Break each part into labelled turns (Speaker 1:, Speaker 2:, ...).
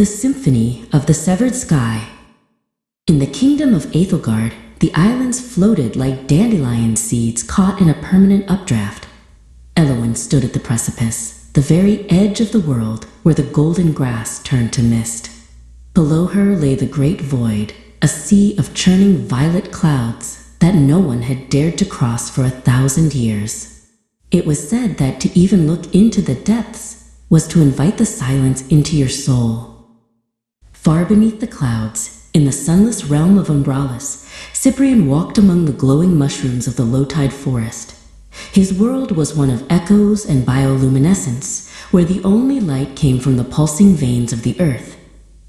Speaker 1: The Symphony of the Severed Sky. In the kingdom of Ethelgard, the islands floated like dandelion seeds caught in a permanent updraft. Elowyn stood at the precipice, the very edge of the world where the golden grass turned to mist. Below her lay the great void, a sea of churning violet clouds that no one had dared to cross for 1,000 years. It was said that to even look into the depths was to invite the silence into your soul. Far beneath the clouds, in the sunless realm of Umbralis, Cyprian walked among the glowing mushrooms of the low-tide forest. His world was one of echoes and bioluminescence, where the only light came from the pulsing veins of the earth.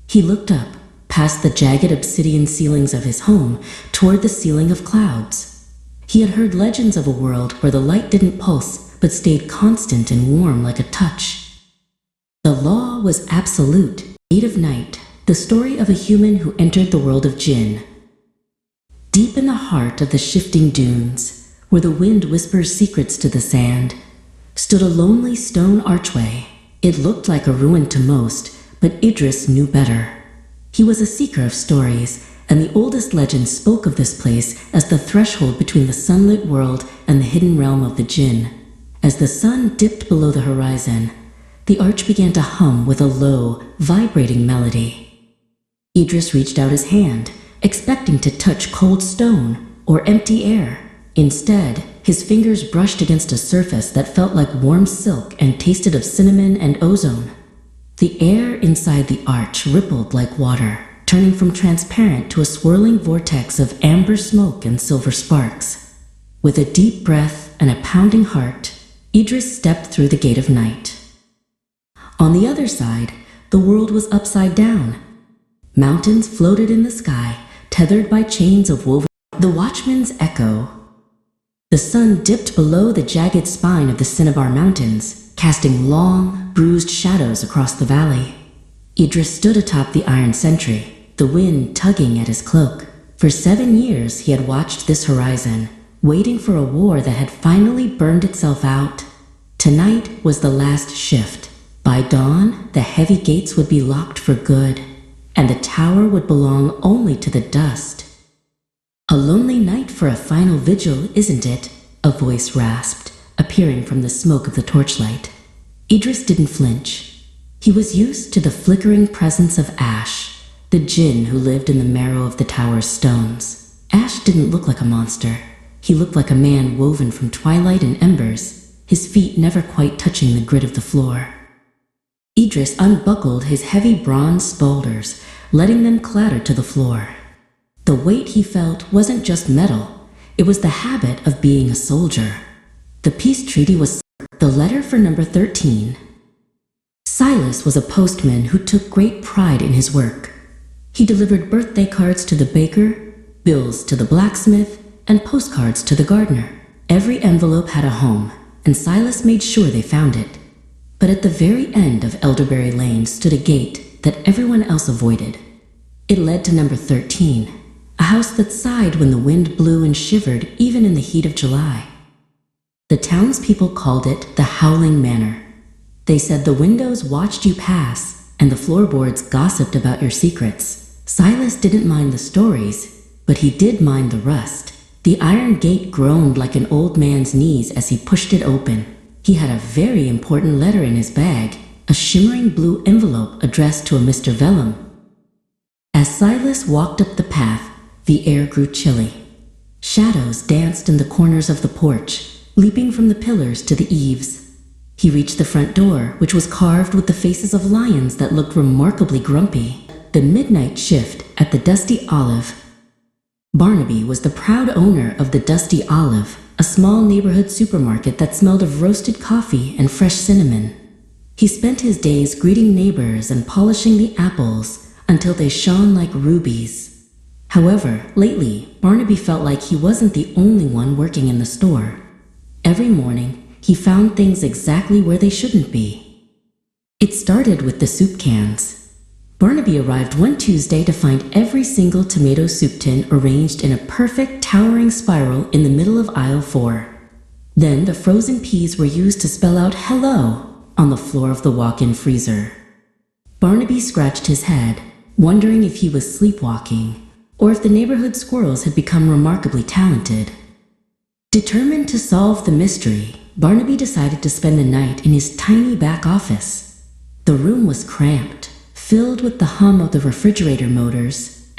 Speaker 1: He looked up, past the jagged obsidian ceilings of his home, toward the ceiling of clouds. He had heard legends of a world where the light didn't pulse, but stayed constant and warm like a touch. The law was absolute. Eight of Night, the story of a human who entered the world of Jinn. Deep in the heart of the shifting dunes, where the wind whispers secrets to the sand, stood a lonely stone archway. It looked like a ruin to most, but Idris knew better. He was a seeker of stories, and the oldest legends spoke of this place as the threshold between the sunlit world and the hidden realm of the Jinn. As the sun dipped below the horizon, the arch began to hum with a low, vibrating melody. Idris reached out his hand, expecting to touch cold stone or empty air. Instead, his fingers brushed against a surface that felt like warm silk and tasted of cinnamon and ozone. The air inside the arch rippled like water, turning from transparent to a swirling vortex of amber smoke and silver sparks. With a deep breath and a pounding heart, Idris stepped through the gate of night. On the other side, the world was upside down. Mountains floated in the sky, tethered by chains of woven. The watchman's echo. The sun dipped below the jagged spine of the Cinnabar Mountains, casting long, bruised shadows across the valley. Idris stood atop the iron sentry, the wind tugging at his cloak. For 7 years he had watched this horizon, waiting for a war that had finally burned itself out. Tonight was the last shift. By dawn, the heavy gates would be locked for good, and the tower would belong only to the dust. A lonely night for a final vigil, isn't it? A voice rasped, appearing from the smoke of the torchlight. Idris didn't flinch. He was used to the flickering presence of Ash, the Jinn who lived in the marrow of the tower's stones. Ash didn't look like a monster. He looked like a man woven from twilight and embers, his feet never quite touching the grit of the floor. Idris unbuckled his heavy bronze spaulders, letting them clatter to the floor. The weight he felt wasn't just metal, it was the habit of being a soldier. The peace treaty was the letter for number 13. Silas was a postman who took great pride in his work. He delivered birthday cards to the baker, bills to the blacksmith, and postcards to the gardener. Every envelope had a home, and Silas made sure they found it. But at the very end of Elderberry Lane stood a gate that everyone else avoided. It led to number 13, a house that sighed when the wind blew and shivered even in the heat of July. The townspeople called it the Howling Manor. They said the windows watched you pass, and the floorboards gossiped about your secrets. Silas didn't mind the stories, but he did mind the rust. The iron gate groaned like an old man's knees as he pushed it open. He had a very important letter in his bag, a shimmering blue envelope addressed to a Mr. Vellum. As Silas walked up the path, the air grew chilly. Shadows danced in the corners of the porch, leaping from the pillars to the eaves. He reached the front door, which was carved with the faces of lions that looked remarkably grumpy. The midnight shift at the Dusty Olive. Barnaby was the proud owner of the Dusty Olive, a small neighborhood supermarket that smelled of roasted coffee and fresh cinnamon. He spent his days greeting neighbors and polishing the apples until they shone like rubies. However, lately, Barnaby felt like he wasn't the only one working in the store. Every morning, he found things exactly where they shouldn't be. It started with the soup cans. Barnaby arrived one Tuesday to find every single tomato soup tin arranged in a perfect towering spiral in the middle of aisle 4. Then the frozen peas were used to spell out "hello" on the floor of the walk-in freezer. Barnaby scratched his head, wondering if he was sleepwalking, or if the neighborhood squirrels had become remarkably talented. Determined to solve the mystery, Barnaby decided to spend the night in his tiny back office. The room was cramped, filled with the hum of the refrigerator motors